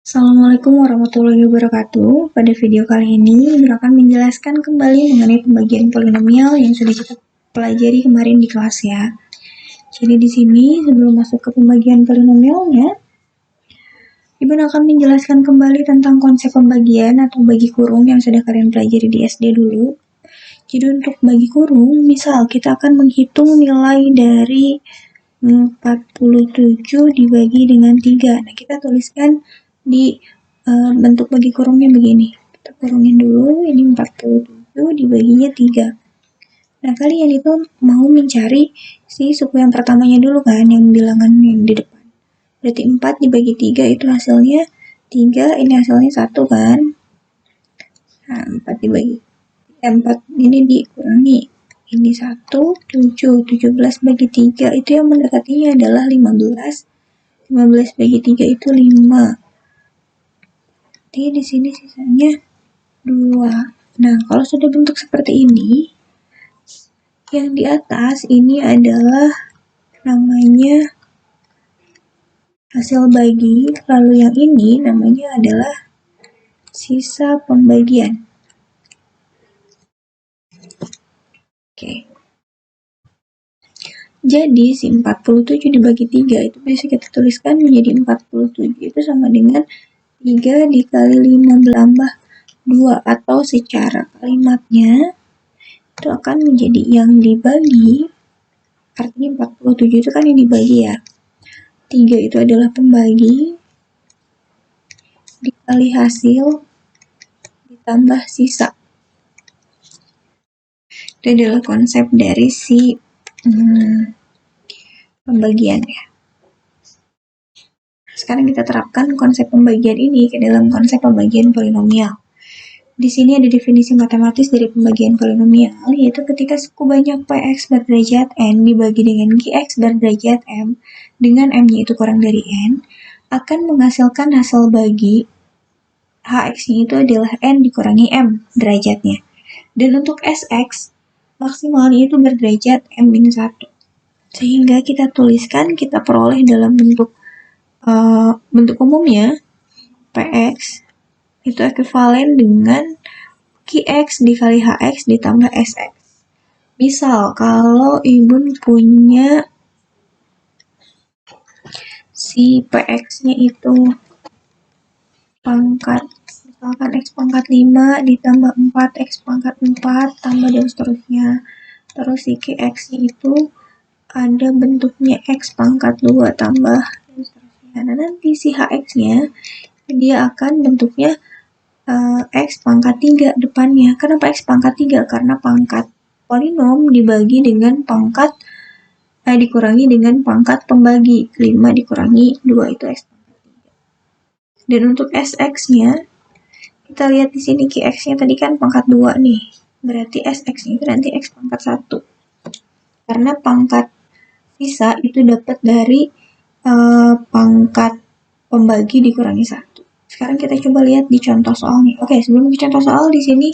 Assalamualaikum warahmatullahi wabarakatuh. Pada video kali ini, Ibu akan menjelaskan kembali mengenai pembagian polinomial yang sudah kita pelajari kemarin di kelas ya. Jadi di sini sebelum masuk ke pembagian polinomialnya, Ibu akan menjelaskan kembali tentang konsep pembagian atau bagi kurung yang sudah kalian pelajari di SD dulu. Jadi untuk bagi kurung, misal kita akan menghitung nilai dari 47 dibagi dengan 3. Nah, kita tuliskan di bentuk bagi kurungnya begini. Kita kurungin dulu, ini 47 dibaginya 3. Nah, kalian itu mau mencari si suku yang pertamanya dulu kan, yang bilangan yang di depan. Berarti 4 dibagi 3 itu hasilnya 3, ini hasilnya 1 kan. Nah, 4 dibagi 4 ini dikurangi. Ini 1, 7, 17 bagi 3 itu yang mendekatinya adalah 15. 15 bagi 3 itu 5. Jadi di sini sisanya 2. Nah, kalau sudah bentuk seperti ini, yang di atas ini adalah namanya hasil bagi, lalu yang ini namanya adalah sisa pembagian. Oke. Jadi si 47 dibagi 3 itu bisa kita tuliskan menjadi 47 itu sama dengan 3 dikali 5 tambah 2, atau secara kalimatnya itu akan menjadi yang dibagi, artinya 47 itu kan yang dibagi ya. 3 itu adalah pembagi dikali hasil ditambah sisa. Itu adalah konsep dari si pembagian ya. Sekarang kita terapkan konsep pembagian ini ke dalam konsep pembagian polinomial. Di sini ada definisi matematis dari pembagian polinomial, yaitu ketika suku banyak Px berderajat n dibagi dengan Qx berderajat m, dengan m-nya itu kurang dari n, akan menghasilkan hasil bagi Hx-nya itu adalah n dikurangi m derajatnya. Dan untuk Sx, maksimalnya itu berderajat m-1. Sehingga kita tuliskan, kita peroleh dalam bentuk umumnya, Px itu ekuivalen dengan Qx dikali Hx ditambah Sx. Misal, kalau Ibu punya si Px-nya itu pangkat, misalkan X pangkat 5 ditambah 4, X pangkat 4, tambah dan seterusnya. Terus si Qx-nya itu ada bentuknya X pangkat 2 tambah dan seterusnya. Nah, nanti si Hx-nya dia akan bentuknya X pangkat 3 depannya. Kenapa X pangkat 3? Karena pangkat polinom dibagi dengan pangkat dikurangi dengan pangkat pembagi. 5 dikurangi 2 itu X pangkat 3. Dan untuk Sx-nya, kita lihat di sini Qx-nya tadi kan pangkat 2 nih. Berarti Sx-nya itu nanti X pangkat 1. Karena pangkat sisa itu dapat dari pangkat pembagi dikurangi 1. Sekarang kita coba lihat di contoh soal nih. Oke, sebelum ke contoh soal di sini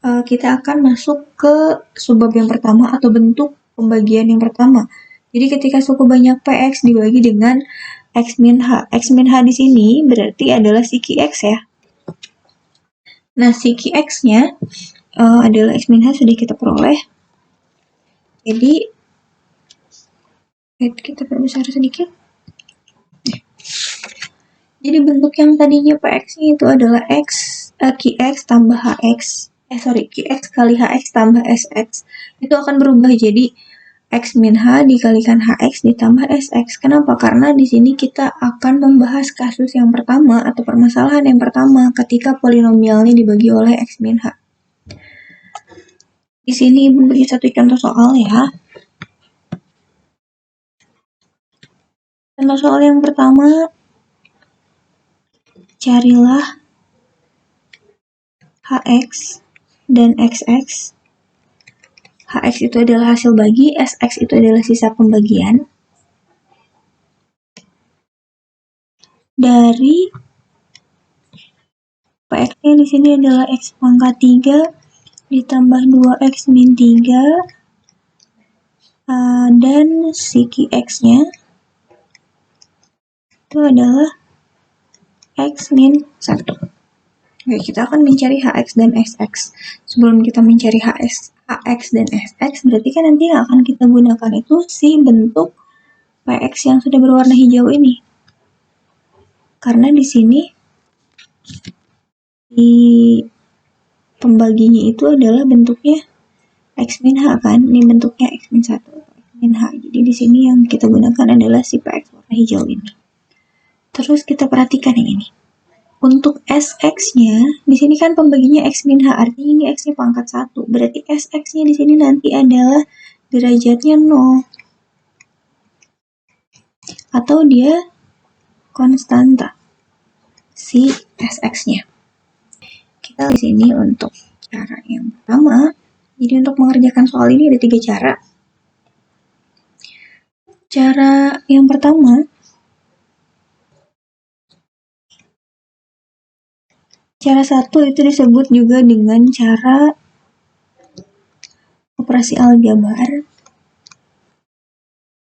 kita akan masuk ke subbab yang pertama atau bentuk pembagian yang pertama. Jadi ketika suku banyak Px dibagi dengan X min H. X min H di sini berarti adalah si Qx ya. Nah, si Qx-nya adalah X min H sudah kita peroleh. Jadi kita perbesar sedikit. Jadi bentuk yang tadinya Px-nya itu adalah Qx tambah Hx. Qx kali Hx tambah Sx. Itu akan berubah jadi X min H dikalikan Hx ditambah Sx. Kenapa? Karena di sini kita akan membahas kasus yang pertama atau permasalahan yang pertama ketika polinomialnya dibagi oleh X min H. Di sini Ibu beri satu contoh soal ya. Contoh soal yang pertama, carilah Hx dan Xx. Hx itu adalah hasil bagi, Sx itu adalah sisa pembagian. Dari Px-nya di sini adalah X pangkat 3 ditambah 2X min 3 dan si Qx-nya itu adalah X min 1. Oke, kita akan mencari HX dan SX. Sebelum kita mencari HX dan SX, berarti kan nanti yang akan kita gunakan itu si bentuk PX yang sudah berwarna hijau ini. Karena di sini di pembaginya itu adalah bentuknya X min H kan, ini bentuknya X min 1 atau X min H. Jadi di sini yang kita gunakan adalah si PX warna hijau ini. Terus kita perhatikan yang ini. Untuk SX-nya, di sini kan pembaginya X min H, artinya ini X-nya pangkat 1. Berarti SX-nya di sini nanti adalah derajatnya 0. Atau dia konstanta, si SX-nya. Kita di sini untuk cara yang pertama, jadi untuk mengerjakan soal ini ada 3 cara. Cara yang pertama, cara 1 itu disebut juga dengan cara operasi aljabar.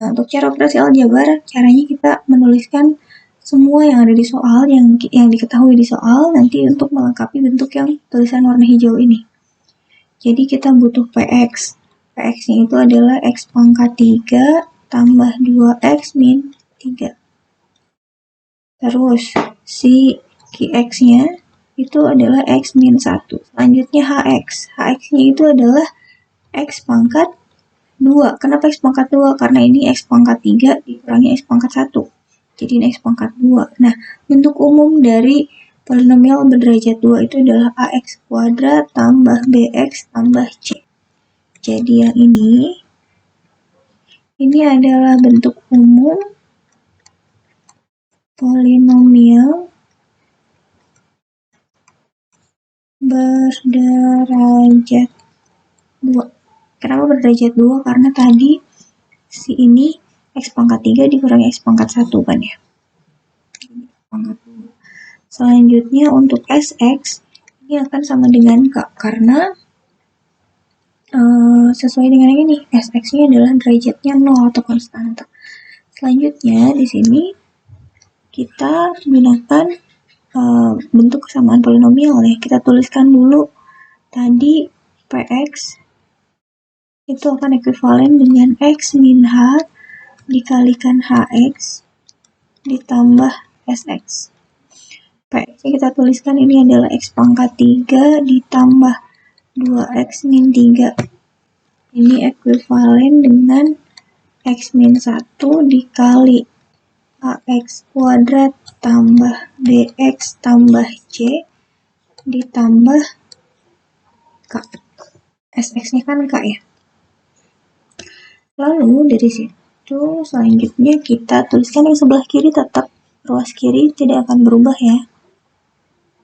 Nah, untuk cara operasi aljabar, caranya kita menuliskan semua yang ada di soal, yang diketahui di soal, nanti untuk melengkapi bentuk yang tulisan warna hijau ini. Jadi kita butuh PX. PX-nya itu adalah X pangkat 3 tambah 2X min 3. Terus, si QX-nya itu adalah X min 1. Selanjutnya HX. HX-nya itu adalah X pangkat 2. Kenapa X pangkat 2? Karena ini X pangkat 3 dikurangi X pangkat 1. Jadi ini X pangkat 2. Nah, bentuk umum dari polinomial berderajat 2 itu adalah AX kuadrat tambah BX tambah C. Jadi yang ini adalah bentuk umum polinomial berderajat 2. Kenapa berderajat 2? Karena tadi si ini X pangkat 3 dikurangi X pangkat 1 kan ya. Pangkat 2. Selanjutnya untuk SX, ini akan sama dengan K, karena sesuai dengan yang ini, SX-nya adalah derajatnya 0 atau konstanta. Selanjutnya di sini kita gunakan bentuk kesamaan polinomial ya. Kita tuliskan dulu tadi PX itu akan ekuivalen dengan X min H dikalikan HX ditambah SX. PX-nya kita tuliskan ini adalah X pangkat 3 ditambah 2X min 3. Ini ekuivalen dengan X min 1 dikali AX kuadrat tambah BX tambah C ditambah K. SX-nya kan K ya. Lalu dari situ selanjutnya kita tuliskan yang sebelah kiri tetap ruas kiri tidak akan berubah ya.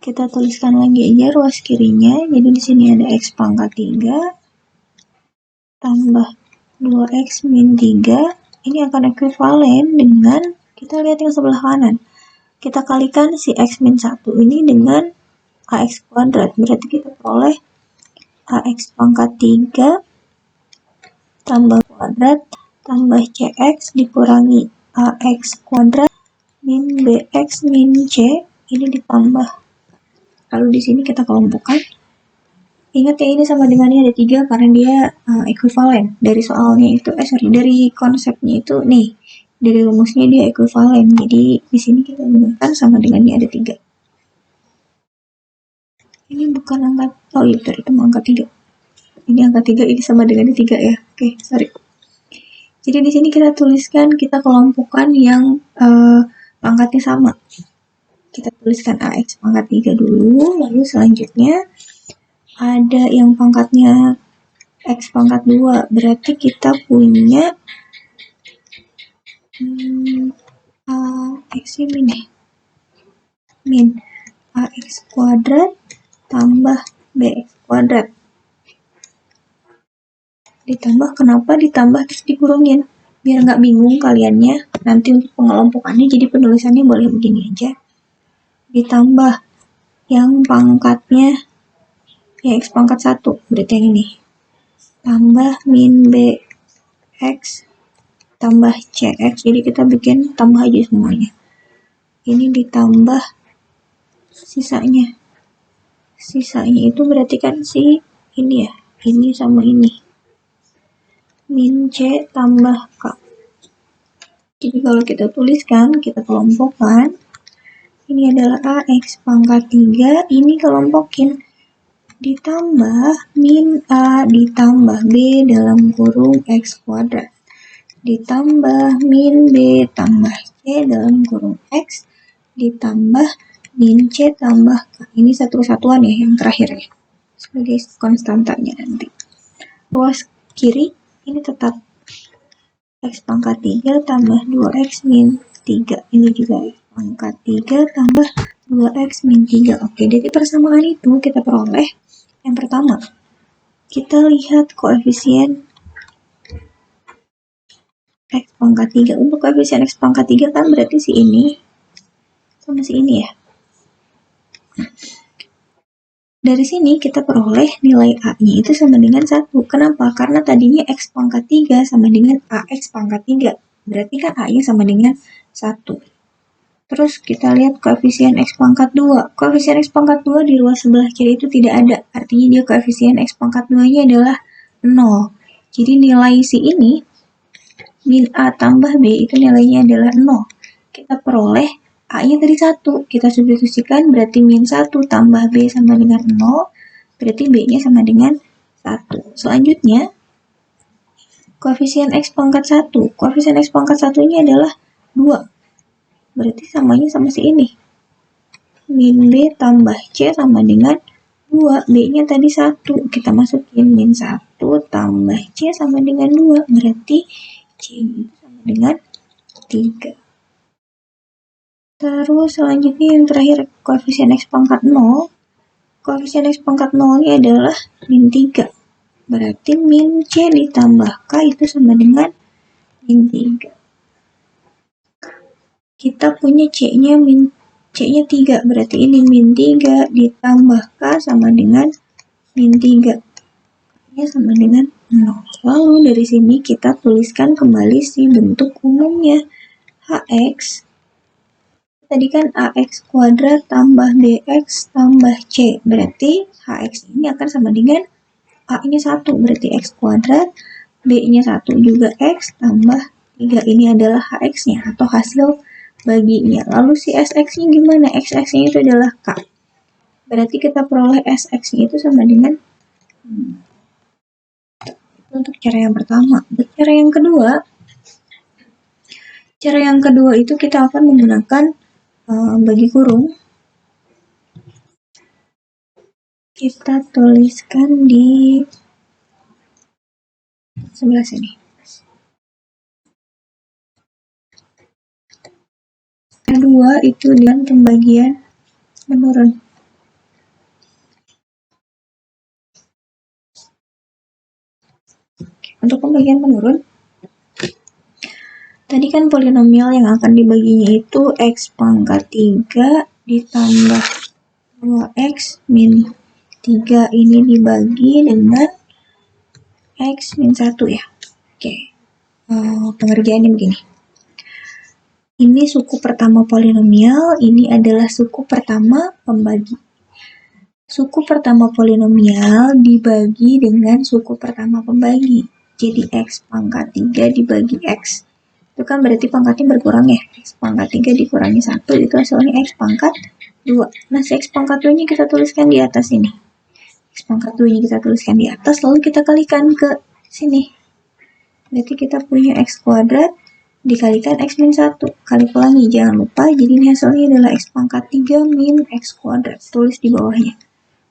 Kita tuliskan lagi aja ruas kirinya. Jadi di sini ada X pangkat 3 tambah 2X min 3. Ini akan ekuivalen dengan, kita lihat yang sebelah kanan. Kita kalikan si X min 1 ini dengan AX kuadrat. Berarti kita peroleh AX pangkat 3 tambah kuadrat tambah CX dikurangi AX kuadrat min BX min C. Ini ditambah. Lalu di sini kita kelompokkan. Ingat ya, ini sama dengannya ada 3 karena dia ekuivalen. Dari soalnya itu, dari konsepnya itu nih, dari rumusnya dia ekuivalen. Jadi di sini kita gunakan sama dengannya ada 3. Ini bukan angka, oh iya betul, itu angka 3. Ini angka 3, ini sama dengannya 3 ya. Oke, sorry. Jadi di sini kita tuliskan, kita kelompokkan yang pangkatnya sama. Kita tuliskan AX pangkat 3 dulu, lalu selanjutnya ada yang pangkatnya X pangkat 2, berarti kita punya AX-nya min AX kuadrat tambah BX kuadrat ditambah, kenapa ditambah terus dikurungin? Biar nggak bingung kaliannya, nanti untuk pengelompokannya jadi penulisannya boleh begini aja. Ditambah yang pangkatnya ya X pangkat 1, berarti yang ini. Tambah min BX tambah CX, jadi kita bikin tambah aja semuanya. Ini ditambah Sisanya itu berarti kan si ini ya, ini sama ini. Min C tambah K. Jadi kalau kita tuliskan, kita kelompokkan, ini adalah AX pangkat 3, ini kelompokin, ditambah min A ditambah B dalam kurung X kuadrat, ditambah min B tambah C dalam kurung X, ditambah min C tambah K. Ini satu kesatuan ya, yang terakhir ya, sebagai konstantanya nanti. Ruas kiri, ini tetap X pangkat 3 tambah 2X min 3. Ini juga X pangkat 3 tambah 2X min 3. Oke, dari persamaan itu kita peroleh. Yang pertama, kita lihat koefisien X pangkat 3. Untuk koefisien X pangkat 3 kan berarti si ini sama si ini ya. Dari sini kita peroleh nilai A-nya itu sama dengan 1. Kenapa? Karena tadinya X pangkat 3 sama dengan AX pangkat 3. Berarti kan A-nya sama dengan 1. Terus kita lihat koefisien X pangkat 2. Koefisien X pangkat 2 di ruas sebelah kiri itu tidak ada. Artinya dia koefisien X pangkat 2-nya adalah 0. Jadi nilai si ini, min A tambah B, itu nilainya adalah 0. Kita peroleh A-nya dari 1. Kita substitusikan, berarti min 1 tambah B sama dengan 0. Berarti B-nya sama dengan 1. Selanjutnya, koefisien X pangkat 1. Koefisien X pangkat 1-nya adalah 2. Berarti samanya sama si ini. Min B tambah C sama dengan 2. B-nya tadi 1. Kita masukin min 1 tambah C sama dengan 2. Berarti C itu sama dengan 3. Terus selanjutnya yang terakhir, koefisien X pangkat 0. Koefisien X pangkat 0-nya adalah min 3. Berarti min C ditambah K itu sama dengan min 3. Kita punya C-nya 3, berarti ini min 3 ditambah K sama dengan min 3. K-nya sama dengan 0. Lalu dari sini kita tuliskan kembali si bentuk umumnya. HX, tadi kan AX kuadrat tambah BX tambah C. Berarti HX ini akan sama dengan A-nya 1, berarti X kuadrat, B-nya 1 juga X tambah 3. Ini adalah HX-nya atau hasil baginya. Lalu si SX-nya gimana? XX-nya itu adalah K. Berarti kita peroleh SX-nya itu sama dengan itu untuk cara yang pertama. Untuk cara yang kedua itu kita akan menggunakan bagi kurung. Kita tuliskan di sebelah sini. Kedua itu dengan pembagian menurun. Untuk pembagian menurun, tadi kan polinomial yang akan dibaginya itu X pangkat 3 ditambah 2X min 3 ini dibagi dengan X min 1 ya. Oke. Pengerjaannya begini. Ini suku pertama polinomial, ini adalah suku pertama pembagi. Suku pertama polinomial dibagi dengan suku pertama pembagi. Jadi X pangkat 3 dibagi X. Itu kan berarti pangkatnya berkurang ya. X pangkat 3 dikurangi 1, itu hasilnya X pangkat 2. Nah, si X pangkat 2 nya kita tuliskan di atas ini. X pangkat 2 nya kita tuliskan di atas, lalu kita kalikan ke sini. Berarti kita punya X kuadrat dikalikan X min 1. Kali pelangi, jangan lupa. Jadi ini hasilnya adalah X pangkat 3 min X kuadrat. Tulis di bawahnya.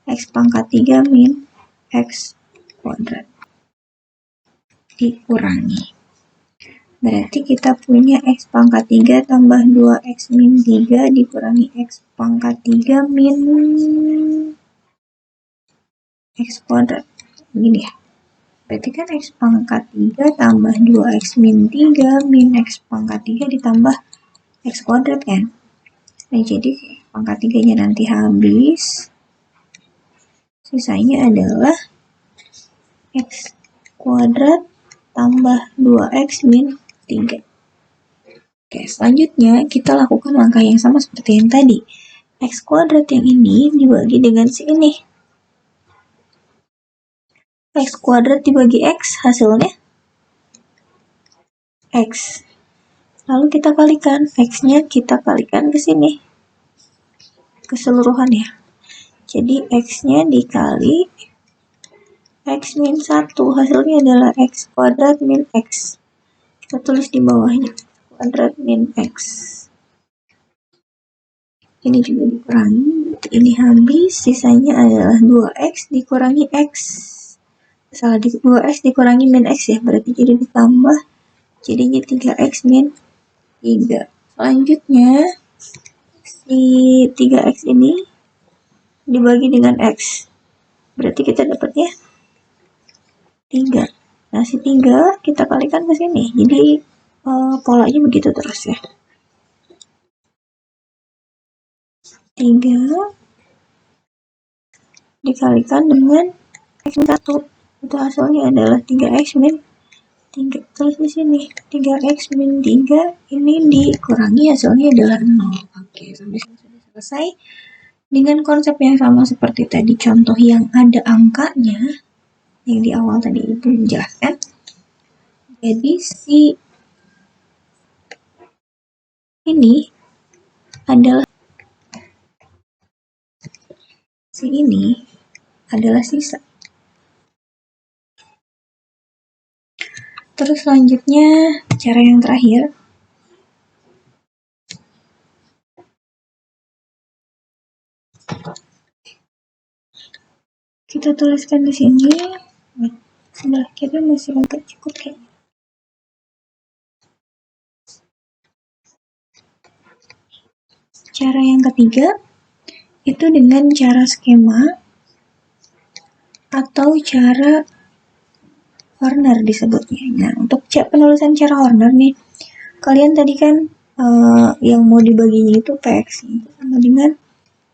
X pangkat 3 min X kuadrat. Dikurangi. Berarti kita punya X pangkat 3 tambah 2X min 3 dikurangi X pangkat 3 min X kuadrat. Begini ya. Berarti kan X pangkat 3 tambah 2X min 3 min X pangkat 3 ditambah X kuadrat kan. Nah, jadi pangkat 3-nya nanti habis. Sisanya adalah X kuadrat tambah 2X min 3. Oke, selanjutnya kita lakukan langkah yang sama seperti yang tadi. X kuadrat yang ini dibagi dengan si ini. X kuadrat dibagi X, hasilnya X. Lalu kita kalikan, X-nya kita kalikan ke sini. Keseluruhan ya. Jadi X-nya dikali X min 1, hasilnya adalah X kuadrat min X. Kita tulis di bawahnya, kuadrat min X. Ini juga dikurangi, ini habis, sisanya adalah 2X dikurangi X. Salah, 2X dikurangi min X ya, berarti jadi ditambah, jadinya 3X min 3. Selanjutnya, si 3X ini dibagi dengan X. Berarti kita dapatnya 3. Nah, si 3 kita kalikan ke sini. Jadi, polanya begitu terus ya. 3 dikalikan dengan X min 1. Itu hasilnya adalah 3X min 3. Terus di sini 3X min 3 ini dikurangi, hasilnya adalah 0. Oke, sampai sini sudah selesai. Dengan konsep yang sama seperti tadi contoh yang ada angkanya, yang di awal tadi itu menjelaskan. Jadi si ini adalah sisa. Terus selanjutnya cara yang terakhir, kita tuliskan di sini. Sebelah kiri masih agak cukup kayaknya. Cara yang ketiga itu dengan cara skema atau cara Horner disebutnya. Nah, untuk penulisan cara Horner nih, kalian tadi kan yang mau dibaginya itu PX itu sama dengan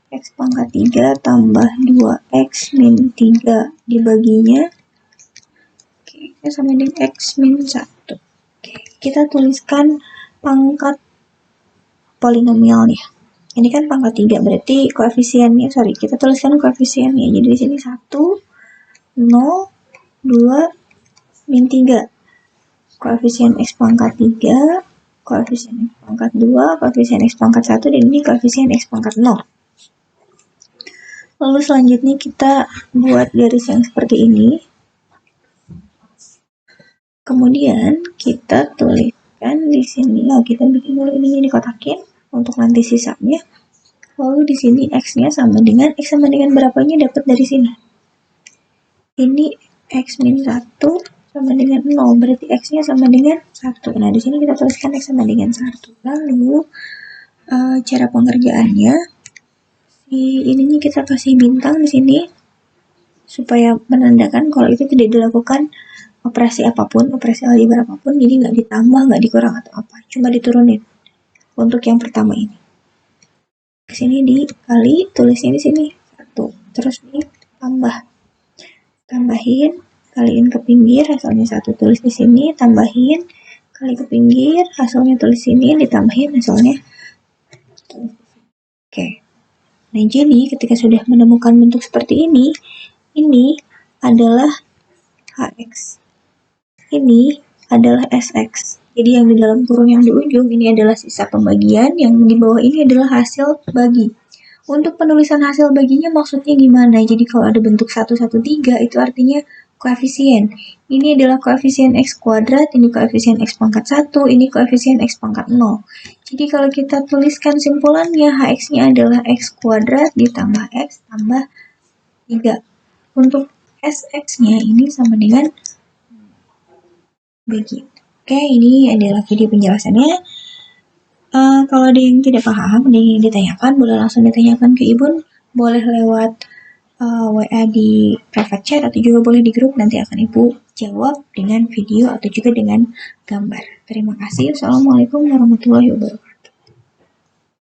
X pangkat 3 tambah 2X min 3 dibaginya sama dengan X min 1. Oke, kita tuliskan pangkat polinomial nih. Ini kan pangkat 3, berarti koefisiennya, kita tuliskan koefisiennya. Jadi di sini 1, 0, 2, min 3. Koefisien X pangkat 3, koefisien X pangkat 2, koefisien X pangkat 1, dan ini koefisien X pangkat 0. Lalu selanjutnya kita buat garis yang seperti ini. Kemudian kita tuliskan di sini. Kita bikin dulu ini dikotakin untuk nanti sisanya. Lalu di sini X-nya sama dengan berapanya dapat dari sini. Ini X min 1 sama dengan 0, berarti X-nya sama dengan 1. Nah, di sini kita tuliskan X sama dengan 1. Lalu cara pengerjaannya, ininya kita kasih bintang di sini supaya menandakan kalau itu tidak dilakukan operasi apapun, operasi aljabar apapun, jadi nggak ditambah, nggak dikurang atau apa, cuma diturunin untuk yang pertama ini. Kesini dikali, tulisnya di sini 1, terus tambahin, kaliin ke pinggir, hasilnya 1, tulis di sini, tambahin, kali ke pinggir, hasilnya tulis sini, ditambahin, hasilnya tulis. Oke. Nah, jadi ketika sudah menemukan bentuk seperti ini adalah HX. Ini adalah SX. Jadi yang di dalam kurung yang di ujung ini adalah sisa pembagian, yang di bawah ini adalah hasil bagi. Untuk penulisan hasil baginya maksudnya gimana? Jadi kalau ada bentuk 113 itu artinya koefisien. Ini adalah koefisien X kuadrat, ini koefisien X pangkat 1, ini koefisien X pangkat 0. Jadi kalau kita tuliskan simpulannya, HX-nya adalah X kuadrat ditambah X tambah 3. Untuk SX-nya ini sama dengan bagi. Oke, ini adalah video penjelasannya. Kalau ada yang tidak paham, ada yang ditanyakan, boleh langsung ditanyakan ke Ibu, boleh lewat WA di private chat atau juga boleh di grup, nanti akan Ibu jawab dengan video atau juga dengan gambar. Terima kasih. Assalamualaikum warahmatullahi wabarakatuh.